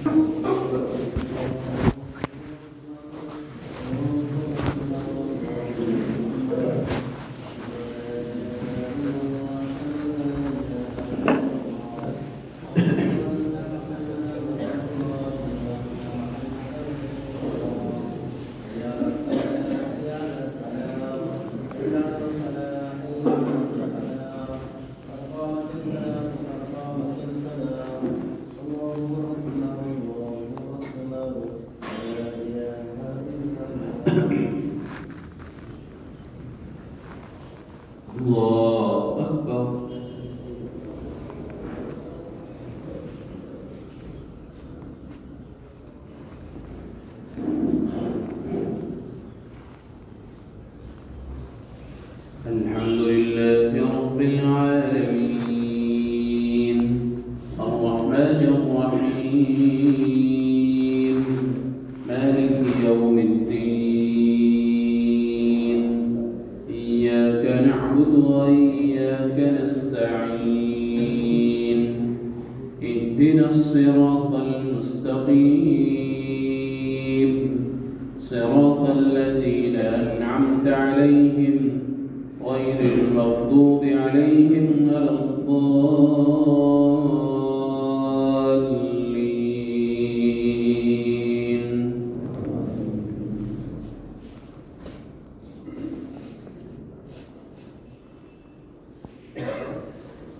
الله أكبر. الحمد لله رب العالمين الرحمن الرحيم مالك يوم الدين إياك نعبد وإياك نستعين اهدنا الصراط المستقيم صراط الذين أنعمت عليهم غير المغضوب عليهم ولا الضالين.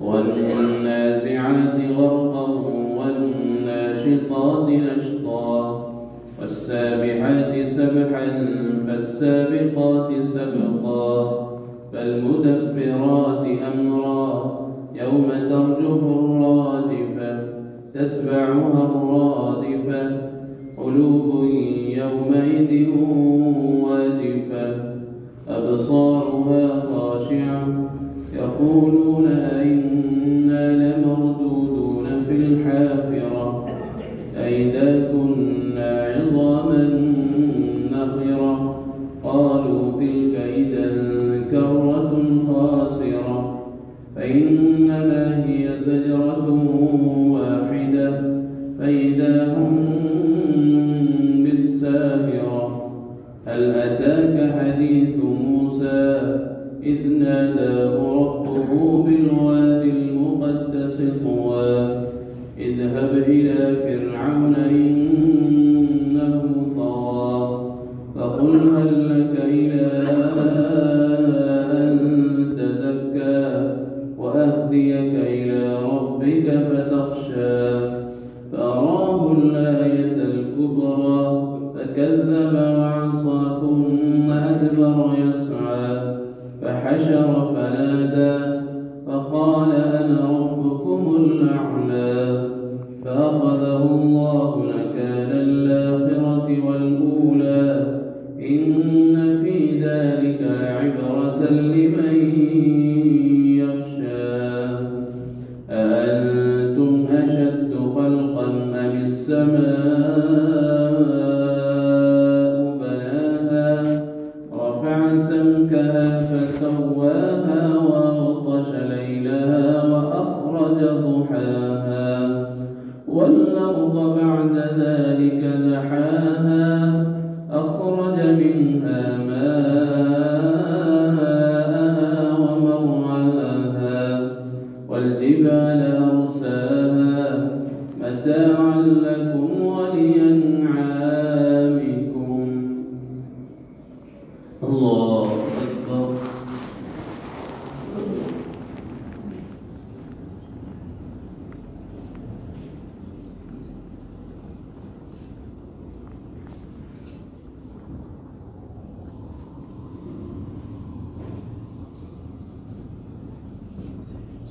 والنازعات غرقا والناشطات نشطا والسابحات سبحا فالسابقات سبقا فالمدبرات أمرا يوم ترجف الرادفة تتبعها الرادفة قلوب يومئذ واجفة أبصارها خاشعة يقولون أئنا لمردودون في الحافرة أئذا كنا عظاما نخرة قالوا تلك إذا كرة خاسرة فإنما هي زجرة واحدة فإذا هم بالساهرة. هل أتاك حديث موسى إذ ناداه ربه بالوادي المقدس طوى اذهب إلى فرعون إنه طغى فقل هل لك إلى أن تزكى وأهديك إلى ربك فتخشى فأراه الآية الكبرى فكذب وعصى ثم أدبر يسعى فحشر فنادى فقال أنا ربكم الأعلى فأخذه الله نكال الآخرة والأولى إن في ذلك لعبرة لمن يخشى. أأنتم أشد خلقا أم السماء بناها رفع سمكها فسواها وأغطش ليلها وأخرج ضحاها والأرض بعد ذلك دحاها أخرج منها ماءها ومرعاها والجبال أرساها متاعا لكم ولأنعامكم. الله أكبر.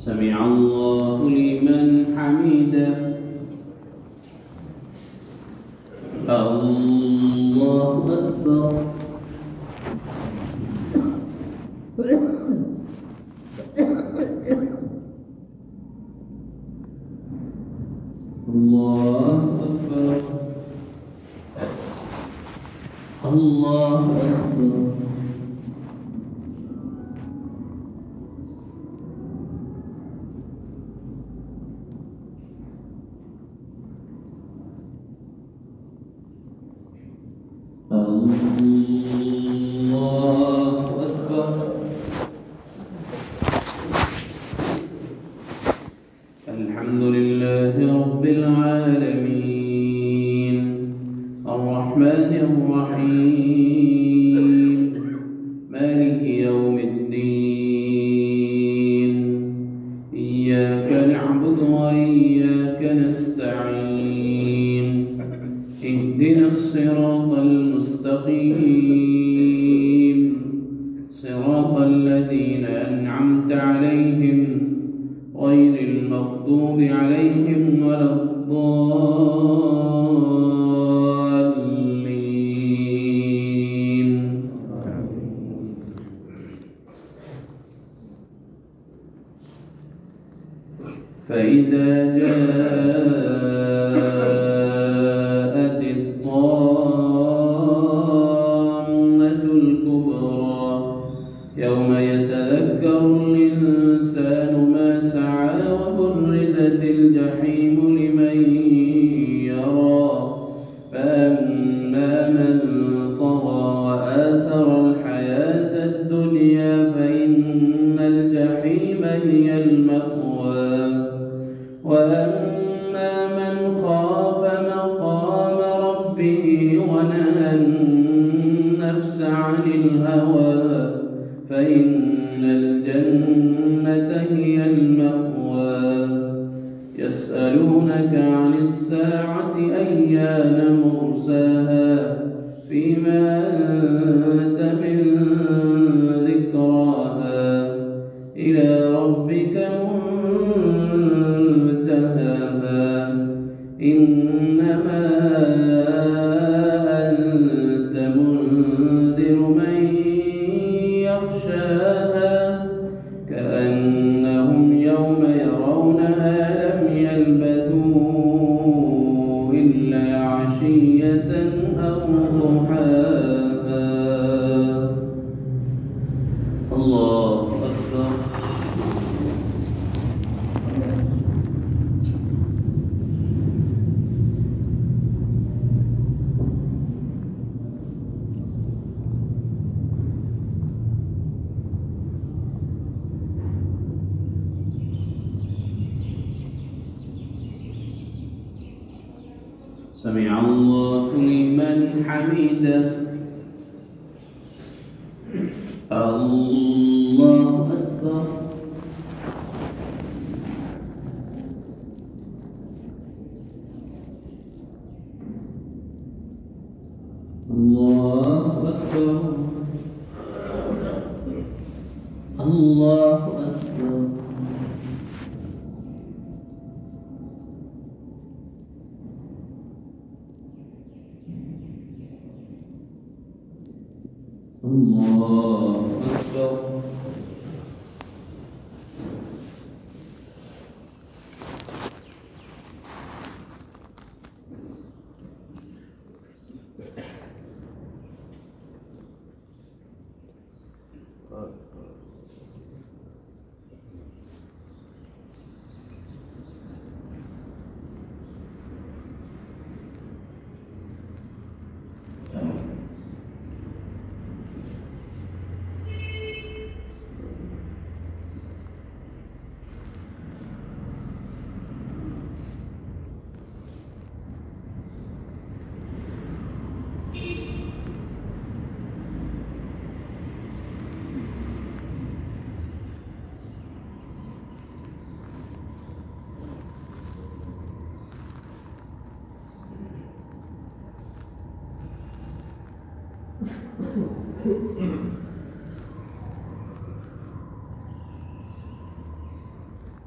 سمع الله لمن حمده. الله أكبر. الله أكبر. الله أكبر. الله أكبر. الحمد لله رب العالمين الرحمن الرحيم مالك يوم الدين إياك نعبد وإياك نستعين اهدنا الصراط المستقيم صراط الذين أنعمت عليهم غير المغضوب عليهم ولا الضالين. فإذا جاءت الطامة الكبرى يوم يتذكر الإنسان ما سعى وبرزت الجحيم لمن يرى فأما من طغى وآثر الحياة الدنيا فإن الجحيم هي المأوى وأما من خاف مقام ربه ونهى النفس عن الهوى فإن الجنة هي المأوى. يسألونك عن الساعة أيان مرساها فيما أنت من ذكراها إلى ربك منتهاها إنما أنت منذر من يخشاها كأنهم يوم يرونها لم يلبثوا إلا عشية أو ضحاها. الله أكبر. سمع الله لمن حمده. الله أكبر. الله أكبر. الله أكبر. الله أكبر.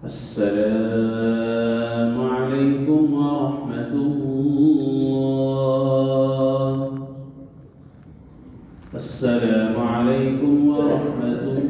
السلام عليكم ورحمة الله. السلام عليكم ورحمة الله.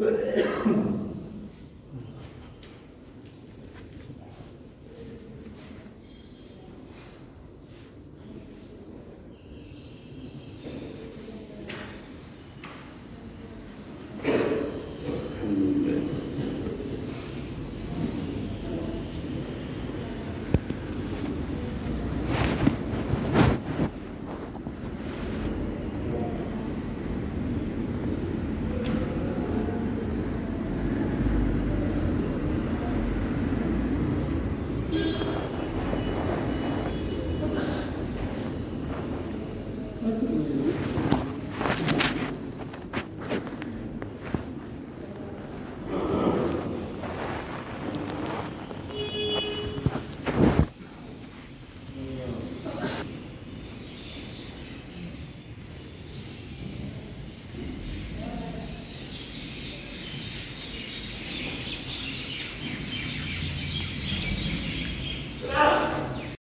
Thank you.